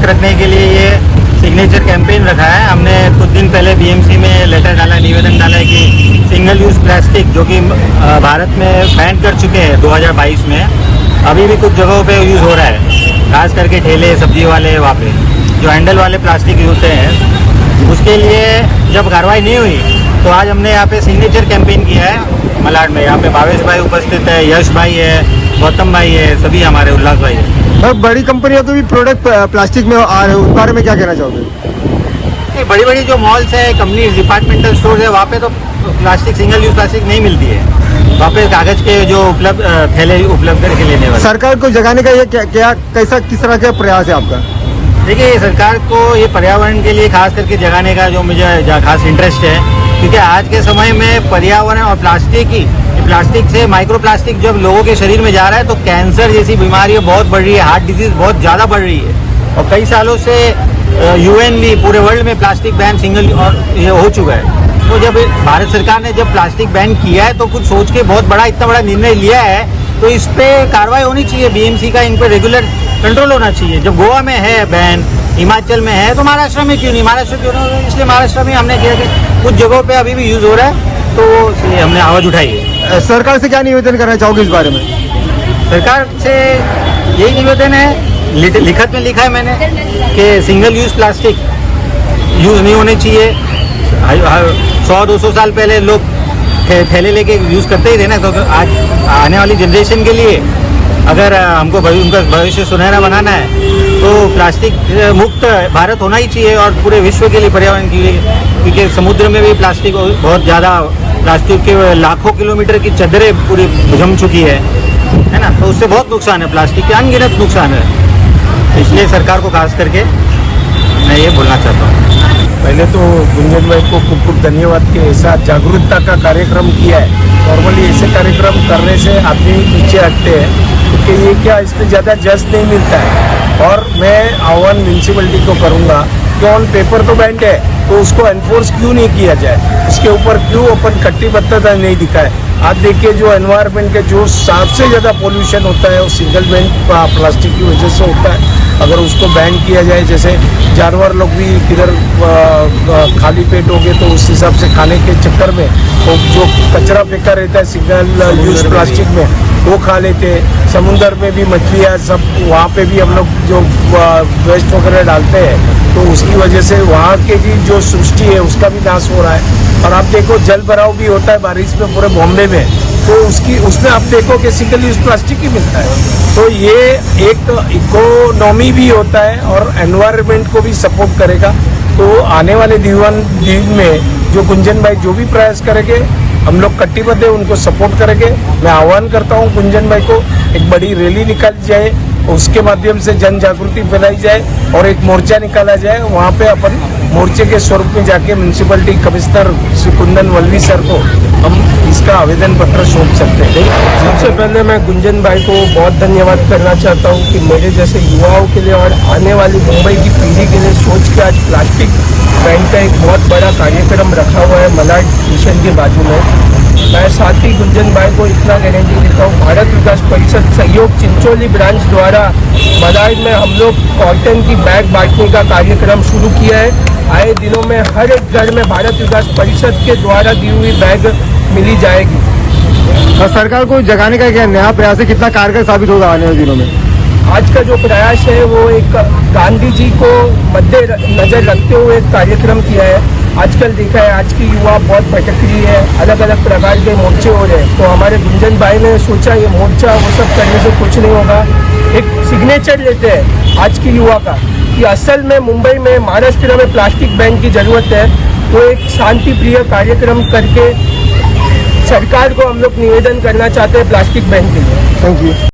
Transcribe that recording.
जागरूक रखने के लिए ये सिग्नेचर कैंपेन रखा है। हमने कुछ दिन पहले बीएमसी में लेटर डाला, निवेदन डाला है कि सिंगल यूज़ प्लास्टिक जो कि भारत में बैन कर चुके हैं 2022 में, अभी भी कुछ जगहों पे यूज़ हो रहा है, खास करके ठेले सब्जी वाले वहाँ पे जो हैंडल वाले प्लास्टिक यूज होते हैं। उसके लिए जब कार्रवाई नहीं हुई तो आज हमने यहाँ पे सिग्नेचर कैंपेन किया है मलाड में। यहाँ पे भावेश भाई उपस्थित है, यश भाई है, गौतम भाई है, सभी हमारे उल्लास भाई है। बड़ी कंपनियों के भी प्रोडक्ट प्लास्टिक में आ रहे हैं, उस बारे में क्या कहना चाहोगे? बड़ी बड़ी जो मॉल्स है, कंपनी डिपार्टमेंटल स्टोर है, वहाँ पे तो प्लास्टिक सिंगल यूज प्लास्टिक नहीं मिलती है। वहाँ पे कागज के जो थैले उपलब्ध करके लेने वाले। सरकार को जगाने का ये किस तरह का प्रयास है आपका? देखिए, सरकार को ये पर्यावरण के लिए खास करके जगाने का जो मुझे खास इंटरेस्ट है, क्योंकि आज के समय में पर्यावरण और प्लास्टिक से माइक्रो प्लास्टिक जब लोगों के शरीर में जा रहा है तो कैंसर जैसी बीमारियां बहुत बढ़ रही है, हार्ट डिजीज बहुत ज़्यादा बढ़ रही है। और कई सालों से यूएन भी पूरे वर्ल्ड में प्लास्टिक बैन सिंगल और ये हो चुका है। तो जब भारत सरकार ने जब प्लास्टिक बैन किया है तो कुछ सोच के इतना बड़ा निर्णय लिया है, तो इस पे कार्रवाई होनी चाहिए। बीएमसी का इन पे रेगुलर कंट्रोल होना चाहिए। जब गोवा में है बैन, हिमाचल में है, तो महाराष्ट्र में क्यों नहीं? महाराष्ट्र क्यों नहीं? इसलिए महाराष्ट्र में हमने किया कि कुछ जगहों पे अभी भी यूज हो रहा है, तो इसलिए हमने आवाज उठाई है। सरकार से क्या निवेदन करना चाहोगे इस बारे में? सरकार से यही निवेदन है, लिखत में लिखा है मैंने कि सिंगल यूज प्लास्टिक यूज नहीं होने चाहिए। 100-200 साल पहले लोग थैले लेके यूज करते ही थे ना, तो आज आने वाली जनरेशन के लिए अगर हमको उनका भविष्य सुनहरा बनाना है तो प्लास्टिक मुक्त भारत होना ही चाहिए, और पूरे विश्व के लिए, पर्यावरण के लिए, क्योंकि समुद्र में भी प्लास्टिक बहुत ज़्यादा, प्लास्टिक के लाखों किलोमीटर की चद्दरें पूरी जम चुकी है ना, तो उससे बहुत नुकसान है, प्लास्टिक के अनगिनत नुकसान है। इसलिए सरकार को खास करके मैं ये बोलना चाहता हूँ। पहले तो गुंजन भाई को खूब खूब धन्यवाद कि ऐसा जागरूकता का कार्यक्रम किया है। नॉर्मली ऐसे कार्यक्रम करने से आदमी पीछे हटते हैं, क्योंकि ये क्या, इसमें ज़्यादा जज नहीं मिलता है। और मैं आह्वान म्यूनसिपलिटी को करूँगा कि ऑन पेपर तो बैंड है, तो उसको एनफोर्स क्यों नहीं किया जाए, उसके ऊपर क्यों अपन कटिबद्धता नहीं दिखाए। आज देखिए, जो एनवायरनमेंट के जो सबसे ज़्यादा पोल्यूशन होता है वो सिंगल बैन प्लास्टिक की वजह से होता है। अगर उसको बैन किया जाए, जैसे जानवर लोग भी किधर खाली पेट हो गए तो उस हिसाब से खाने के चक्कर में वो जो कचरा फेंका रहता है सिंगल यूज प्लास्टिक में वो खा लेते हैं। समुद्र में भी मछलियाँ सब, वहाँ पे भी हम लोग जो वेस्ट वगैरह डालते हैं, तो उसकी वजह से वहाँ के भी जो सृष्टि है उसका भी नाश हो रहा है। और आप देखो, जल भराव भी होता है बारिश में पूरे बॉम्बे में, तो उसमें आप देखो कि सिंगल यूज प्लास्टिक ही मिलता है। तो ये एक इकोनॉमी भी होता है और एनवायरनमेंट को भी सपोर्ट करेगा। तो आने वाले दिन में जो गुंजन भाई जो भी प्रयास करेंगे, हम लोग कटिबद्ध है, उनको सपोर्ट करेंगे। मैं आह्वान करता हूँ गुंजन भाई को, एक बड़ी रैली निकाली जाए, उसके माध्यम से जन जागृति फैलाई जाए और एक मोर्चा निकाला जाए। वहाँ पे अपन मोर्चे के स्वरूप में जाके municipality commissioner Shri Kundan Valvi sir को हम इसका आवेदन पत्र सौंप सकते हैं। सबसे पहले मैं गुंजन भाई को बहुत धन्यवाद करना चाहता हूँ कि मेरे जैसे युवाओं के लिए और आने वाली मुंबई की पीढ़ी के लिए सोच के आज प्लास्टिक बैन का एक बहुत बड़ा कार्यक्रम रखा हुआ है मलाड स्टेशन के बाजू में। मैं साथ ही गुंजन भाई को इतना गारंटी देता हूँ, भारत विकास परिषद सहयोग चिंचोली ब्रांच द्वारा मलाड में हम लोग कॉटन की बैग बांटने का कार्यक्रम शुरू किया है। आए दिनों में हर एक घर में भारत विकास परिषद के द्वारा दी हुई बैग मिली जाएगी। और सरकार को जगाने का क्या नया प्रयास है, कितना कारगर साबित होगा आने वाले दिनों में? आज का जो प्रयास है वो एक गांधी जी को मद्देनजर रखते हुए एक कार्यक्रम किया है। आजकल देखा है, आज की युवा बहुत भटक रही है, अलग अलग प्रकार के मोर्चे हो रहे हैं, तो हमारे गुंजन भाई ने सोचा ये मोर्चा वो सब करने से कुछ नहीं होगा, एक सिग्नेचर लेते हैं आज की युवा का कि असल में मुंबई में, महाराष्ट्र में प्लास्टिक बैन की ज़रूरत है। तो एक शांति प्रिय कार्यक्रम करके सरकार को हम लोग निवेदन करना चाहते हैं प्लास्टिक बैन के लिए। Thank you.